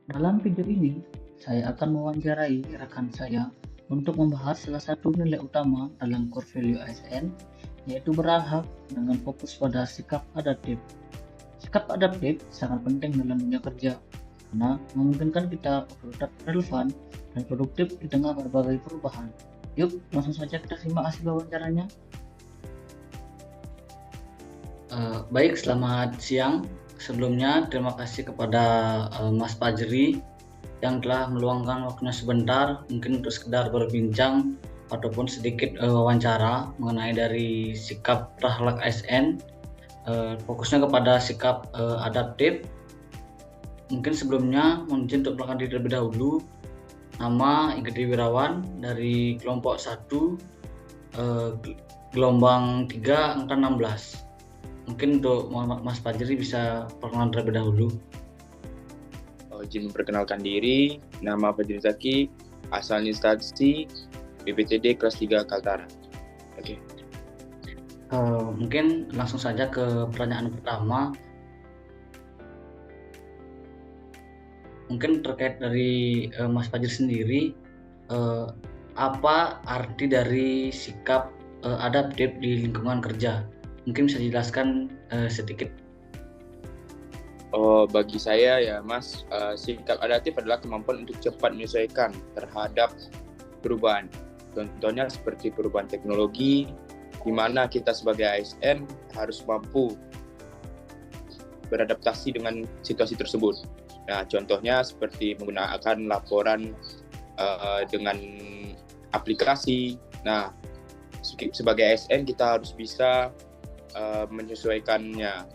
Dalam video ini, saya akan mewawancarai rekan saya untuk membahas salah satu nilai utama dalam core value ASN, yaitu berahak dengan fokus pada sikap adaptif. Sikap adaptif sangat penting dalam dunia kerja, karena memungkinkan kita tetap relevan dan produktif di tengah berbagai perubahan. Yuk, langsung saja kita simak hasil wawancaranya. Baik, selamat siang. Sebelumnya, terima kasih kepada Mas Fajri yang telah meluangkan waktunya sebentar, mungkin untuk sekedar berbincang ataupun sedikit wawancara mengenai dari sikap akhlak ASN, fokusnya kepada sikap adaptif. Mungkin sebelumnya mohon izin untuk perkenalkan diri terlebih dahulu. Nama Igede Wirawan dari kelompok 1, gelombang 3, angka 16. Mungkin untuk Mas Fajri bisa perkenalan terlebih dahulu. Izin memperkenalkan diri, nama Fajri Zaki, asal instansi BPTD kelas 3 Kaltara. Oke. Mungkin langsung saja ke pertanyaan pertama. Mungkin terkait dari Mas Fajri sendiri, apa arti dari sikap adaptif di lingkungan kerja? Mungkin bisa dijelaskan sedikit. Bagi saya ya Mas, sikap adaptif adalah kemampuan untuk cepat menyesuaikan terhadap perubahan. Contohnya seperti perubahan teknologi, di mana kita sebagai ASN harus mampu beradaptasi dengan situasi tersebut. Nah, contohnya seperti menggunakan laporan dengan aplikasi. Nah, sebagai ASN kita harus bisa menyesuaikannya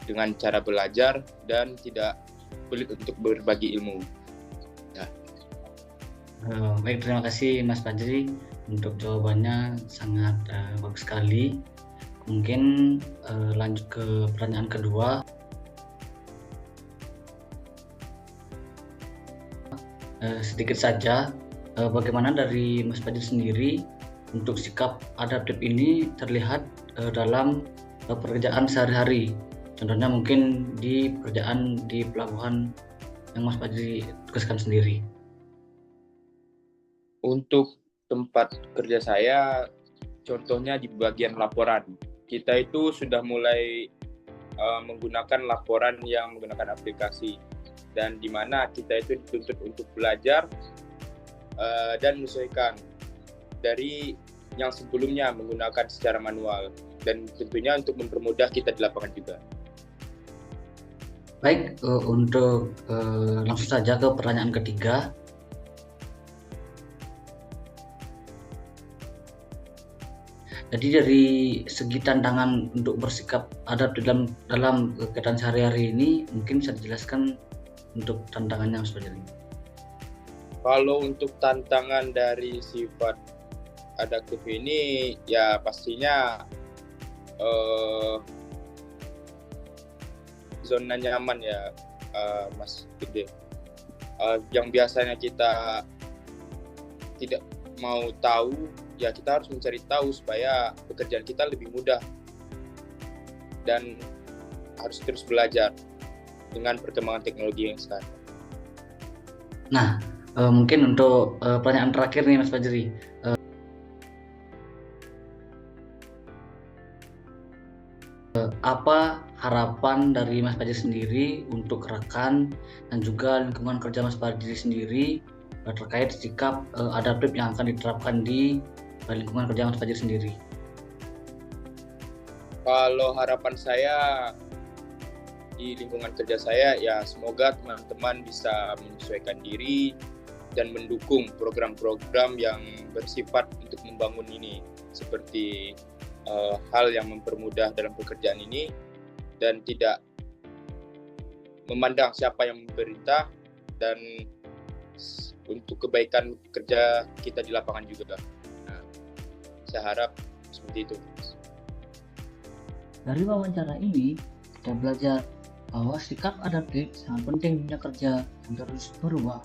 dengan cara belajar dan tidak pelit untuk berbagi ilmu. Nah. Baik, terima kasih Mas Fajri untuk jawabannya, sangat bagus sekali. Mungkin lanjut ke pertanyaan kedua. Sedikit saja, bagaimana dari Mas Fajri sendiri untuk sikap adaptif ini terlihat dalam pekerjaan sehari-hari? Contohnya mungkin di pekerjaan di pelabuhan yang Mas Fajri tugaskan sendiri. Untuk tempat kerja saya, contohnya di bagian laporan. Kita itu sudah mulai menggunakan laporan yang menggunakan aplikasi. Dan di mana kita itu dituntut untuk belajar dan menyesuaikan dari yang sebelumnya menggunakan secara manual. Dan tentunya untuk mempermudah kita di lapangan juga. Baik, untuk langsung saja ke pertanyaan ketiga. Jadi dari segi tantangan untuk bersikap adaptif dalam kegiatan sehari-hari ini, mungkin bisa dijelaskan untuk tantangannya seperti ini. Kalau untuk tantangan dari sifat adaptif ini, ya pastinya zona nyaman ya Mas Gede. Yang biasanya kita tidak mau tahu, ya kita harus mencari tahu supaya pekerjaan kita lebih mudah dan harus terus belajar dengan perkembangan teknologi yang sekarang. Nah, mungkin untuk pertanyaan terakhir nih Mas Fajri. Apa harapan dari Mas Fajri sendiri untuk rekan dan juga lingkungan kerja Mas Fajri sendiri terkait sikap adaptif yang akan diterapkan di lingkungan kerja Mas Fajri sendiri? Kalau harapan saya di lingkungan kerja saya, ya semoga teman-teman bisa menyesuaikan diri dan mendukung program-program yang bersifat untuk membangun ini, seperti hal yang mempermudah dalam pekerjaan ini dan tidak memandang siapa yang memerintah, dan untuk kebaikan kerja kita di lapangan juga. Nah, saya harap seperti itu. Dari wawancara ini, kita belajar bahwa sikap adaptif sangat penting di dunia kerja yang terus berubah.